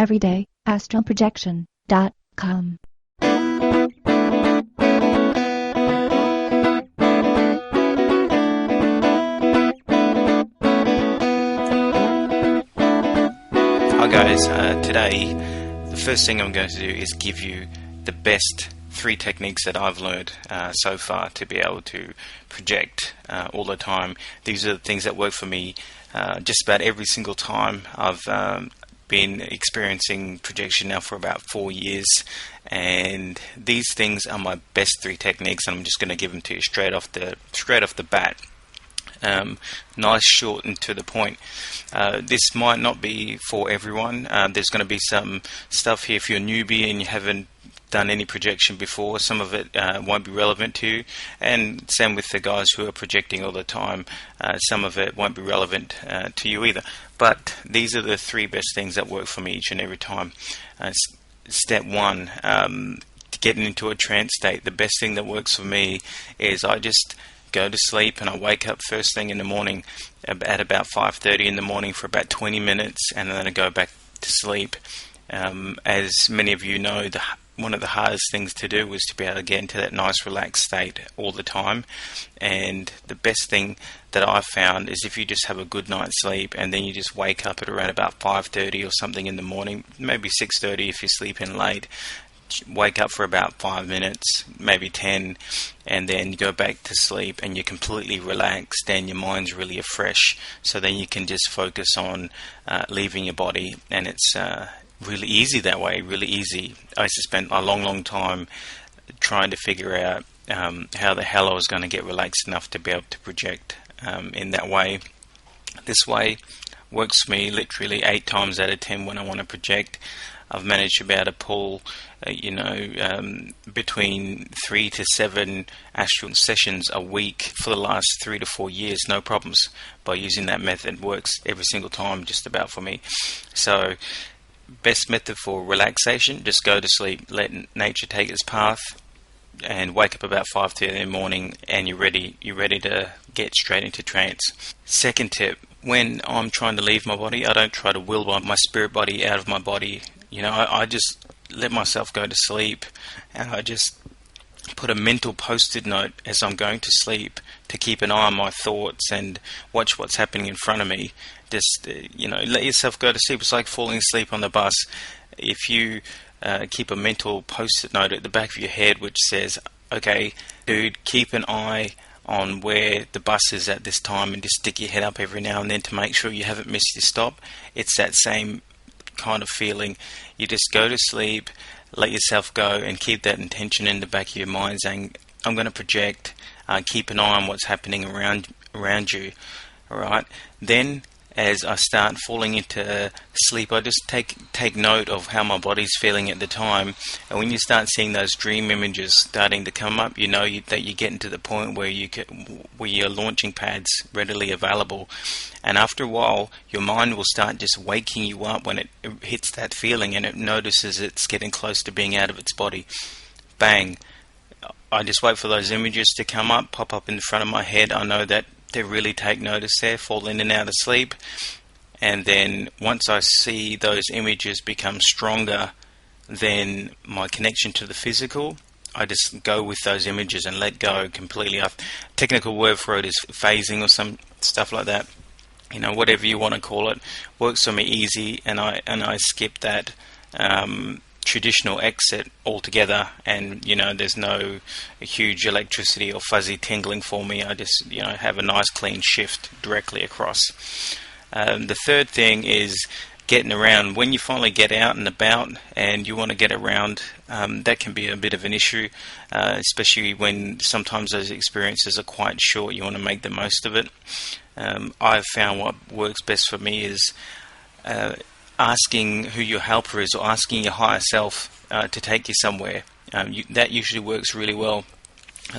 everyday, astralprojection.com. Hi guys, today the first thing I'm going to do is give you the best 3 techniques that I've learned so far to be able to project all the time. These are the things that work for me just about every single time. I've been experiencing projection now for about 4 years, and these things are my best 3 techniques, and I'm just going to give them to you straight off the bat. Nice, short and to the point. This might not be for everyone. There's going to be some stuff here if you're a newbie and you haven't done any projection before. Some of it won't be relevant to you, and same with the guys who are projecting all the time. Some of it won't be relevant to you either. But these are the 3 best things that work for me each and every time. Step 1, getting into a trance state. The best thing that works for me is I just go to sleep and I wake up first thing in the morning at about 5:30 in the morning for about 20 minutes, and then I go back to sleep. As many of you know, one of the hardest things to do was to be able to get into that nice relaxed state all the time. And the best thing that I've found is if you just have a good night's sleep and then you just wake up at around about 5:30 or something in the morning, maybe 6:30 if you sleep in late. Wake up for about 5 minutes, maybe 10, and then you go back to sleep and you're completely relaxed and your mind's really fresh, so then you can just focus on leaving your body, and it's really easy that way, really easy. I used to spend a long time trying to figure out how the hell I was going to get relaxed enough to be able to project in that way. This way works for me literally 8 times out of 10 when I want to project. I've managed to be able to pull between 3 to 7 astral sessions a week for the last 3 to 4 years, no problems, by using that method. Works every single time just about for me. So best method for relaxation, just go to sleep, let nature take its path, and wake up about 5:30 in the morning and you're ready to get straight into trance. Second tip, when I'm trying to leave my body, I don't try to will my spirit body out of my body. I just let myself go to sleep, and I just put a mental post-it note as I'm going to sleep to keep an eye on my thoughts and watch what's happening in front of me. Just let yourself go to sleep. It's like falling asleep on the bus. If you keep a mental post-it note at the back of your head which says, okay dude, keep an eye on where the bus is at this time, and just stick your head up every now and then to make sure you haven't missed your stop. It's that same kind of feeling. You just go to sleep, let yourself go, and keep that intention in the back of your mind saying, I'm going to project, keep an eye on what's happening around you. Alright, then as I start falling into sleep, I just take note of how my body's feeling at the time. And when you start seeing those dream images starting to come up, you know that you're getting to the point where your launching pad's readily available. And after a while, your mind will start just waking you up when it hits that feeling, and it notices it's getting close to being out of its body. Bang! I just wait for those images to come up, pop up in front of my head. I know that they really take notice there, fall in and out of sleep. And then once I see those images become stronger than my connection to the physical, I just go with those images and let go completely. Technical word for it is phasing or some stuff like that. Whatever you want to call it, works for me easy, and I skip that traditional exit altogether, and there's no huge electricity or fuzzy tingling for me. I just have a nice clean shift directly across. The third thing is getting around. When you finally get out and about and you want to get around, that can be a bit of an issue, especially when sometimes those experiences are quite short. You want to make the most of it. I've found what works best for me is asking who your helper is, or asking your higher self to take you somewhere. That usually works really well.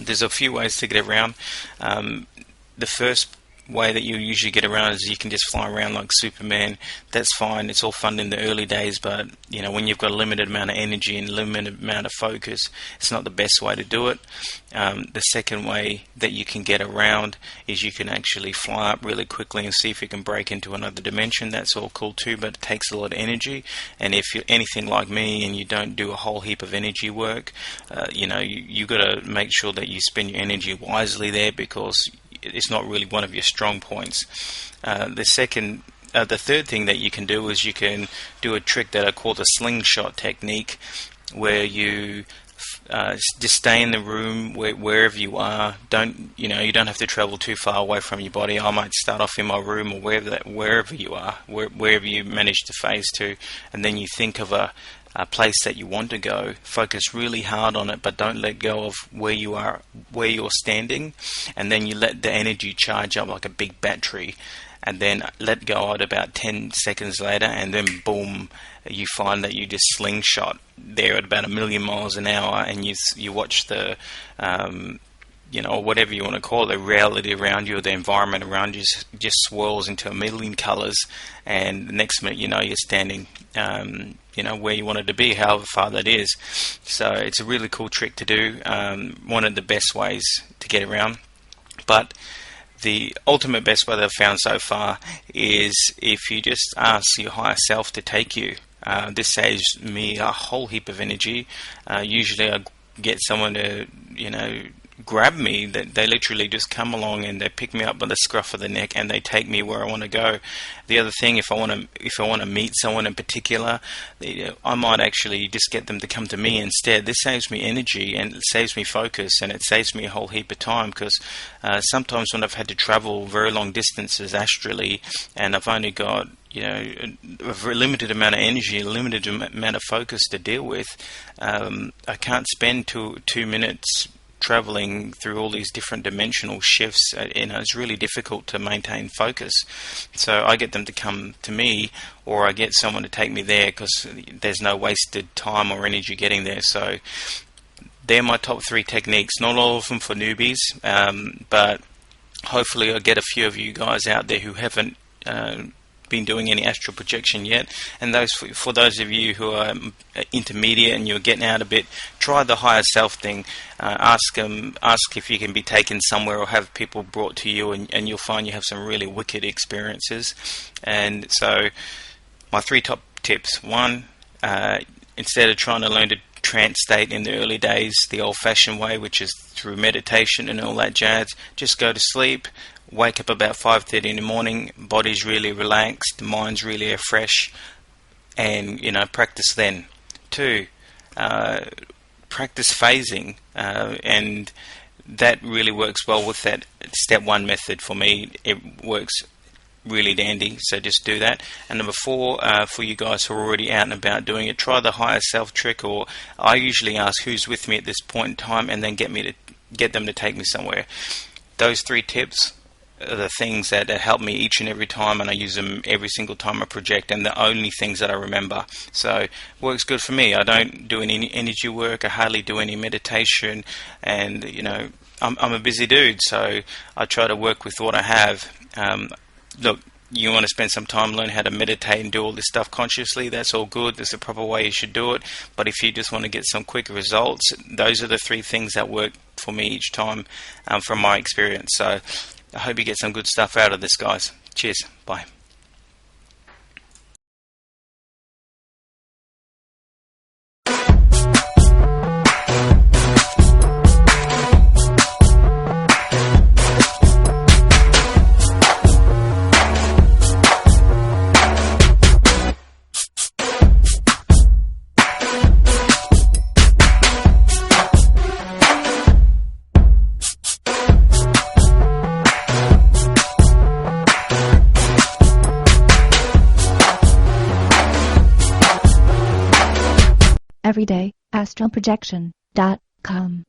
There's a few ways to get around. The first way that you usually get around is you can just fly around like Superman. That's fine. It's all fun in the early days, but when you've got a limited amount of energy and limited amount of focus, it's not the best way to do it. The second way that you can get around is you can actually fly up really quickly and see if you can break into another dimension. That's all cool too, but it takes a lot of energy. And if you're anything like me and you don't do a whole heap of energy work, you got to make sure that you spend your energy wisely there, because it's not really one of your strong points. The third thing that you can do is you can do a trick that I call the slingshot technique, where you just stay in the room wherever you are. You don't have to travel too far away from your body. I might start off in my room or wherever you are, wherever you manage to phase to, and then you think of a place that you want to go. Focus really hard on it, but don't let go of where you're standing, and then you let the energy charge up like a big battery, and then let go at about 10 seconds later, and then boom, you find that you just slingshot there at about 1,000,000 miles an hour, and you watch the whatever you want to call it, the reality around you or the environment around you just swirls into 1,000,000 colors, and the next minute you're standing where you wanted to be, however far that is. So it's a really cool trick to do, one of the best ways to get around. But the ultimate best way that I've found so far is if you just ask your higher self to take you. This saves me a whole heap of energy. Usually I get someone to grab me. They literally just come along and they pick me up by the scruff of the neck and they take me where I want to go. The other thing, if I want to meet someone in particular, I might actually just get them to come to me instead. This saves me energy and it saves me focus, and it saves me a whole heap of time, because sometimes when I've had to travel very long distances astrally and I've only got a very limited amount of energy, a limited amount of focus to deal with, I can't spend 2 minutes traveling through all these different dimensional shifts. It's really difficult to maintain focus. So I get them to come to me, or I get someone to take me there, because there's no wasted time or energy getting there. So they're my top 3 techniques. Not all of them for newbies, but hopefully I'll get a few of you guys out there who haven't been doing any astral projection yet, and for those of you who are intermediate and you're getting out a bit, try the higher self thing. Ask if you can be taken somewhere or have people brought to you, and you'll find you have some really wicked experiences. And so my 3 top tips: 1, instead of trying to learn to trance state in the early days the old-fashioned way, which is through meditation and all that jazz, just go to sleep. Wake up about 5:30 in the morning, body's really relaxed, mind's really fresh, and practice then. 2, practice phasing, and that really works well with that step 1 method. For me, it works really dandy, so just do that. And number 4, for you guys who are already out and about doing it, try the higher self trick, or I usually ask who's with me at this point in time, and then get them to take me somewhere. Those 3 tips are the things that help me each and every time, and I use them every single time I project, and the only things that I remember. So it works good for me. I don't do any energy work, I hardly do any meditation, and I'm a busy dude, so I try to work with what I have. Look, you want to spend some time learn how to meditate and do all this stuff consciously, that's all good. There's a proper way you should do it. But if you just want to get some quick results, those are the 3 things that work for me each time, from my experience. So I hope you get some good stuff out of this, guys. Cheers. Bye. everyday astralprojection.com